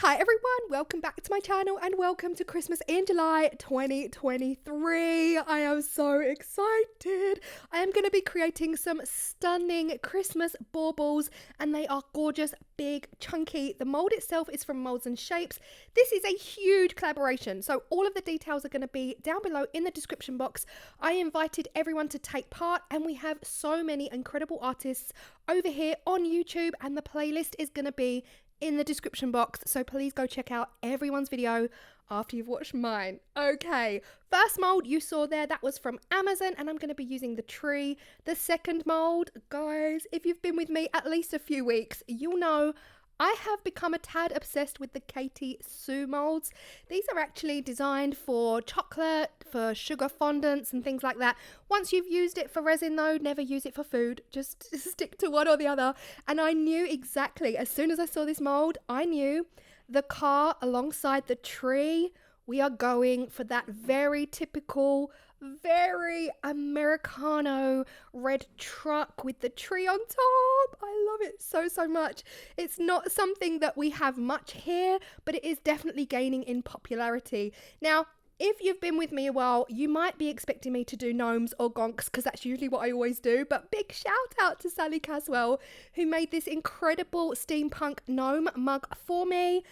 Hi everyone, welcome back to my channel and welcome to Christmas in July 2023. I am so excited. I am going to be creating some stunning Christmas baubles and they are gorgeous, big, chunky. The mold itself is from Molds and Shapes. This is a huge collaboration, so all of the details are going to be down below in the description box. I invited everyone to take part and we have so many incredible artists over here on YouTube and the playlist is going to be in the description box, so please go check out everyone's video after you've watched mine. Okay, first mold you saw there, that was from Amazon and I'm going to be using the tree. The second mold, guys, if you've been with me at least a few weeks, you'll know I have become a tad obsessed with the Katie Sue molds. These are actually designed for chocolate, for sugar fondants and things like that. Once you've used it for resin though, never use it for food. Just stick to one or the other. And I knew exactly, as soon as I saw this mold, I knew the car alongside the tree, we are going for that very typical, very Americano red truck with the tree on top. I love it so much. It's not something that we have much here, but it is definitely gaining in popularity. Now, if you've been with me a while, you might be expecting me to do gnomes or gonks because that's usually what I always do. But big shout out to Sally Caswell who made this incredible steampunk gnome mug for me.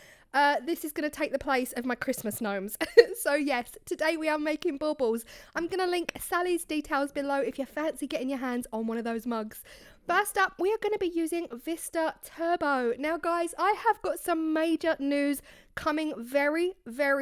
This is going to take the place of my Christmas gnomes. So yes, today we are making baubles. I'm going to link Sally's details below if you fancy getting your hands on one of those mugs. First up, we are going to be using Vista Turbo. Now guys, I have got some major news coming very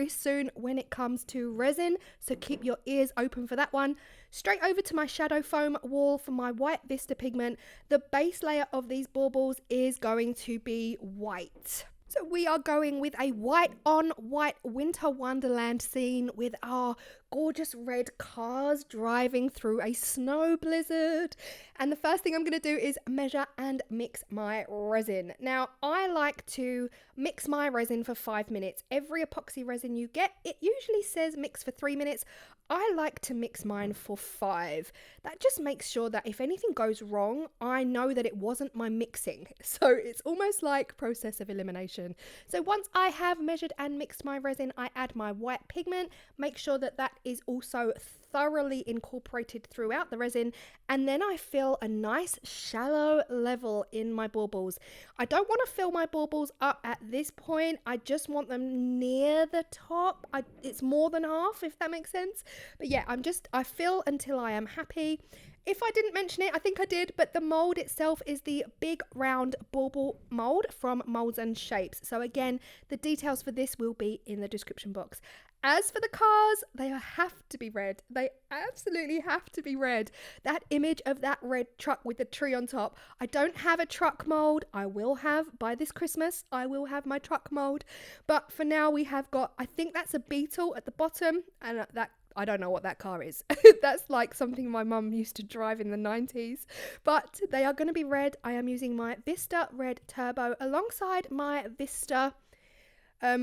soon when it comes to resin, so keep your ears open for that one. Straight over to my Shadowfoam wall for my white Vista pigment. The base layer of these baubles is going to be white. So we are going with a white on white winter wonderland scene with our gorgeous red cars driving through a snow blizzard. And the first thing I'm going to do is measure and mix my resin. Now I like to mix my resin for 5 minutes. Every epoxy resin you get, it usually says mix for 3 minutes. I like to mix mine for 5. That just makes sure that if anything goes wrong, I know that it wasn't my mixing. So it's almost like process of elimination. So once I have measured and mixed my resin, I add my white pigment, make sure that that is also thoroughly incorporated throughout the resin, and then I fill a nice shallow level in my baubles. I don't want to fill my baubles up at this point, I just want them near the top. It's more than half, if that makes sense. But yeah, I fill until I am happy. If I didn't mention it, I think I did, but the mold itself is the big round bauble mold from Molds and Shapes. So again, the details for this will be in the description box. As for the cars, they have to be red. They absolutely have to be red. That image of that red truck with the tree on top. I don't have a truck mold. I will have, by this Christmas, I will have my truck mold. But for now we have got, I think that's a Beetle at the bottom, and that I don't know what that car is. That's like something my mum used to drive in the 90s. But they are going to be red. I am using my Vista Red Turbo alongside my Vista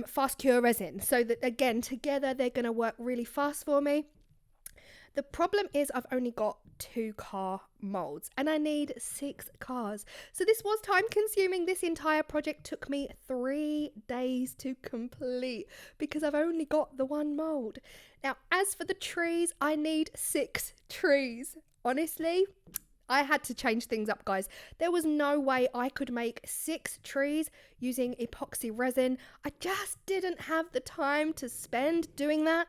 Fast Cure resin. So that again, together they're going to work really fast for me. The problem is I've only got 2 car molds and I need 6 cars. So this was time consuming. This entire project took me 3 days to complete because I've only got the 1 mold. Now, as for the trees, I need 6 trees. Honestly, I had to change things up, guys. There was no way I could make 6 trees using epoxy resin. I just didn't have the time to spend doing that.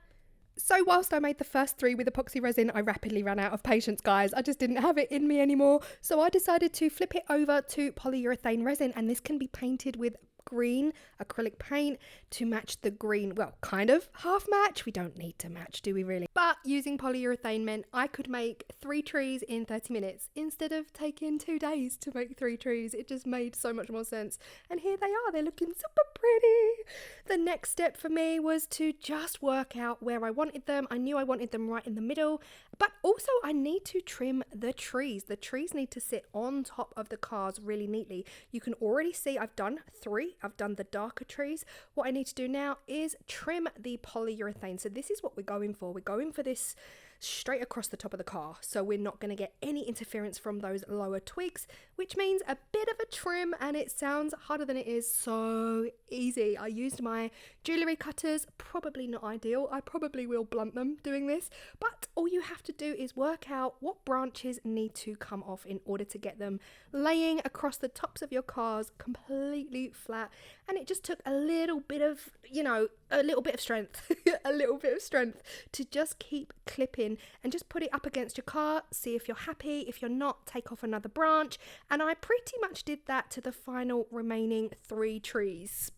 So whilst I made the first 3 with epoxy resin, I rapidly ran out of patience, guys. I just didn't have it in me anymore. So I decided to flip it over to polyurethane resin, and this can be painted with green acrylic paint to match the green, well, kind of half match. We don't need to match, do we really? But using polyurethane meant I could make 3 trees in 30 minutes instead of taking 2 days to make 3 trees. It just made so much more sense. And here they are, they're looking super pretty. The next step for me was to just work out where I wanted them. I knew I wanted them right in the middle, but also I need to trim the trees. The trees need to sit on top of the cars really neatly. You can already see I've done 3. I've done the darker trees. What I need to do now is trim the polyurethane. So this is what we're going for. We're going for this straight across the top of the car. So we're not going to get any interference from those lower twigs, which means a bit of a trim, and it sounds harder than it is. So easy. I used my jewellery cutters, probably not ideal. I probably will blunt them doing this, but all you have to do is work out what branches need to come off in order to get them laying across the tops of your cars completely flat. And it just took a little bit of, a little bit of strength, a little bit of strength to just keep clipping and just put it up against your car, see if you're happy. If you're not, take off another branch. And I pretty much did that to the final remaining 3 trees.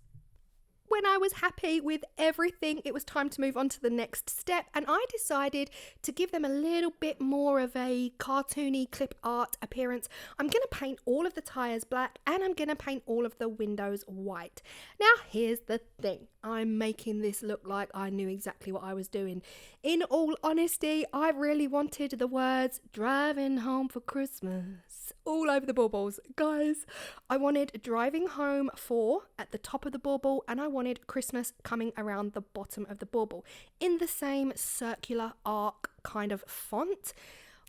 When I was happy with everything, it was time to move on to the next step, and I decided to give them a little bit more of a cartoony clip art appearance. I'm going to paint all of the tyres black, and I'm going to paint all of the windows white. Now here's the thing, I'm making this look like I knew exactly what I was doing. In all honesty, I really wanted the words "driving home for Christmas" all over the baubles. Guys, I wanted "driving home for" at the top of the bauble, and I wanted "Christmas" coming around the bottom of the bauble in the same circular arc kind of font.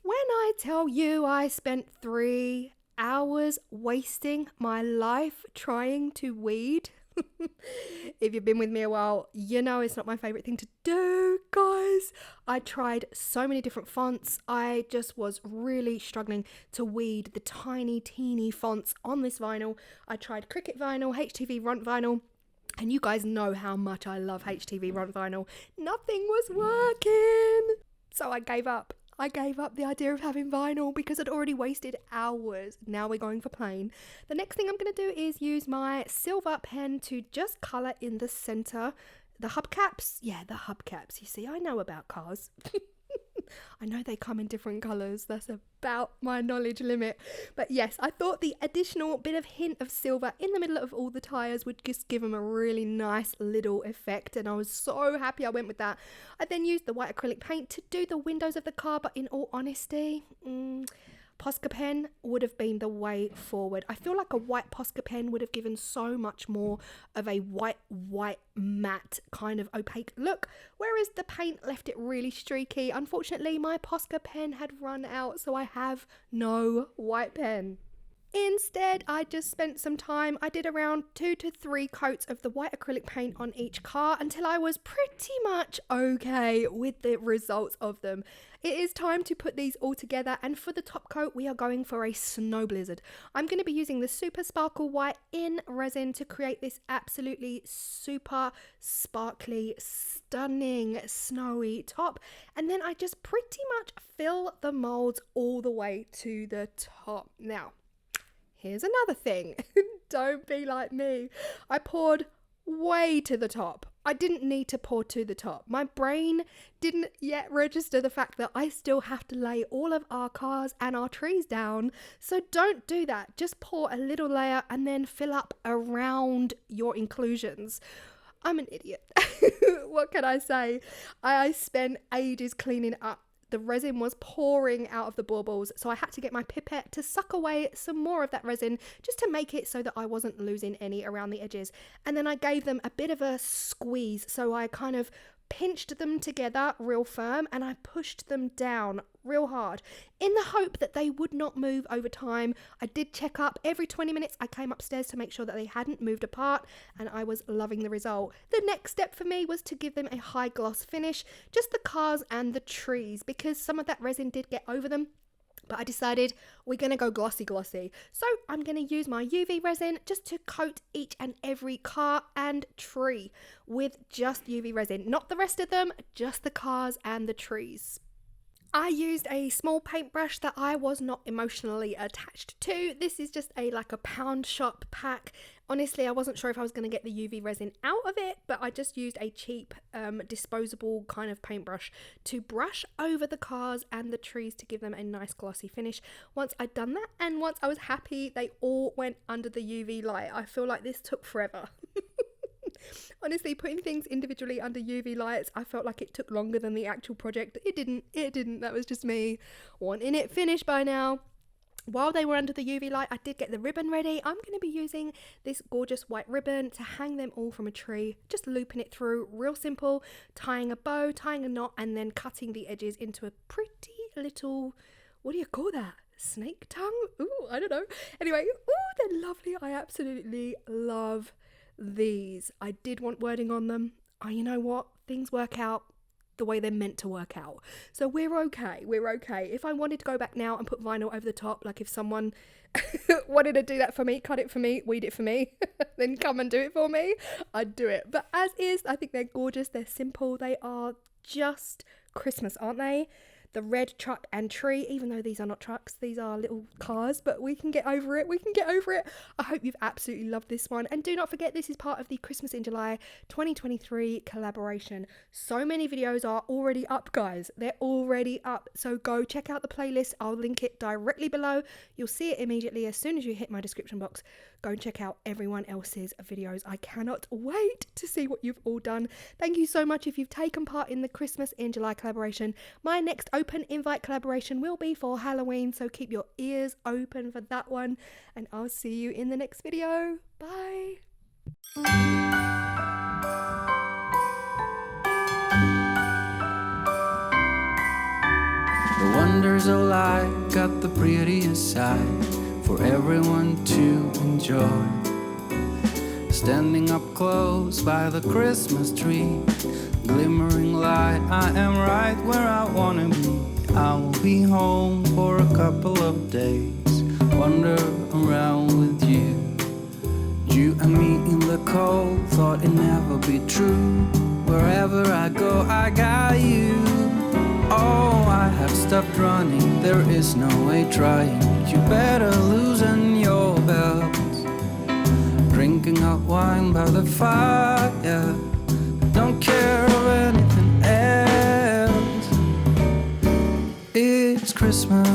When I tell you I spent 3 hours wasting my life trying to weed, if you've been with me a while, you know it's not my favorite thing to do, guys. I tried so many different fonts. I just was really struggling to weed the tiny, teeny fonts on this vinyl. I tried Cricut vinyl, HTV runt vinyl, and you guys know how much I love HTV runt vinyl. Nothing was working. So I gave up. I gave up the idea of having vinyl because I'd already wasted hours. Now we're going for plain. The next thing I'm going to do is use my silver pen to just colour in the centre. The hubcaps. Yeah, the hubcaps. You see, I know about cars. I know they come in different colours. That's about my knowledge limit. But yes, I thought the additional bit of hint of silver in the middle of all the tyres would just give them a really nice little effect. And I was so happy I went with that. I then used the white acrylic paint to do the windows of the car. But in all honesty, Posca pen would have been the way forward. I feel like a white Posca pen would have given so much more of a white matte kind of opaque look, whereas the paint left it really streaky. Unfortunately, my Posca pen had run out, so I have no white pen. Instead, I just spent some time. I did around 2 to 3 coats of the white acrylic paint on each car until I was pretty much okay with the results of them. It is time to put these all together, and for the top coat we are going for a snow blizzard. I'm going to be using the Super Sparkle White in resin to create this absolutely super sparkly, stunning, snowy top, and then I just pretty much fill the molds all the way to the top. Now, here's another thing. Don't be like me. I poured way to the top. I didn't need to pour to the top. My brain didn't yet register the fact that I still have to lay all of our cars and our trees down. So don't do that. Just pour a little layer and then fill up around your inclusions. I'm an idiot. What can I say? I spent ages cleaning up. The resin was pouring out of the baubles, so I had to get my pipette to suck away some more of that resin just to make it so that I wasn't losing any around the edges. And then I gave them a bit of a squeeze, so I kind of pinched them together real firm and I pushed them down real hard in the hope that they would not move over time. I did check up every 20 minutes. I came upstairs to make sure that they hadn't moved apart, and I was loving the result. The next step for me was to give them a high gloss finish, just the cars and the trees, because some of that resin did get over them. But I decided we're going to go glossy. So I'm going to use my UV resin just to coat each and every car and tree with just UV resin. Not the rest of them, just the cars and the trees. I used a small paintbrush that I was not emotionally attached to. This is just like a pound shop pack. Honestly, I wasn't sure if I was going to get the UV resin out of it, but I just used a cheap disposable kind of paintbrush to brush over the cars and the trees to give them a nice glossy finish. Once I'd done that and once I was happy, they all went under the UV light. I feel like this took forever. Honestly, putting things individually under UV lights, I felt like it took longer than the actual project. It didn't. That was just me wanting it finished by now. While they were under the UV light, I did get the ribbon ready. I'm going to be using this gorgeous white ribbon to hang them all from a tree, just looping it through, real simple, tying a bow, tying a knot, and then cutting the edges into a pretty little, what do you call that? Snake tongue? Ooh, I don't know. Anyway, ooh, they're lovely. I absolutely love these. I did want wording on them. Oh, you know what? Things work out the way they're meant to work out. So we're okay. If I wanted to go back now and put vinyl over the top, like if someone wanted to do that for me, cut it for me, weed it for me, then come and do it for me, I'd do it. But as is, I think they're gorgeous. They're simple. They are just Christmas, aren't they? The red truck and tree, even though these are not trucks, these are little cars, but we can get over it. I hope you've absolutely loved this one. And do not forget, this is part of the Christmas in July 2023 collaboration. So many videos are already up, guys. They're already up. So go check out the playlist. I'll link it directly below. You'll see it immediately as soon as you hit my description box. Go and check out everyone else's videos. I cannot wait to see what you've all done. Thank you so much if you've taken part in the Christmas in July collaboration. My next open invite collaboration will be for Halloween, so keep your ears open for that one, and I'll see you in the next video. Bye. The wonders of life got the prettiest side for everyone to enjoy. Standing up close by the Christmas tree, glimmering light, I am right where I wanna be. I will be home for a couple of days, wander around with you. You and me in the cold, thought it'd never be true. Wherever I go, I got you. Oh, I have stopped running, there is no way trying. You better loosen your belts. Drinking hot wine by the fire, don't care of anything else. It's Christmas.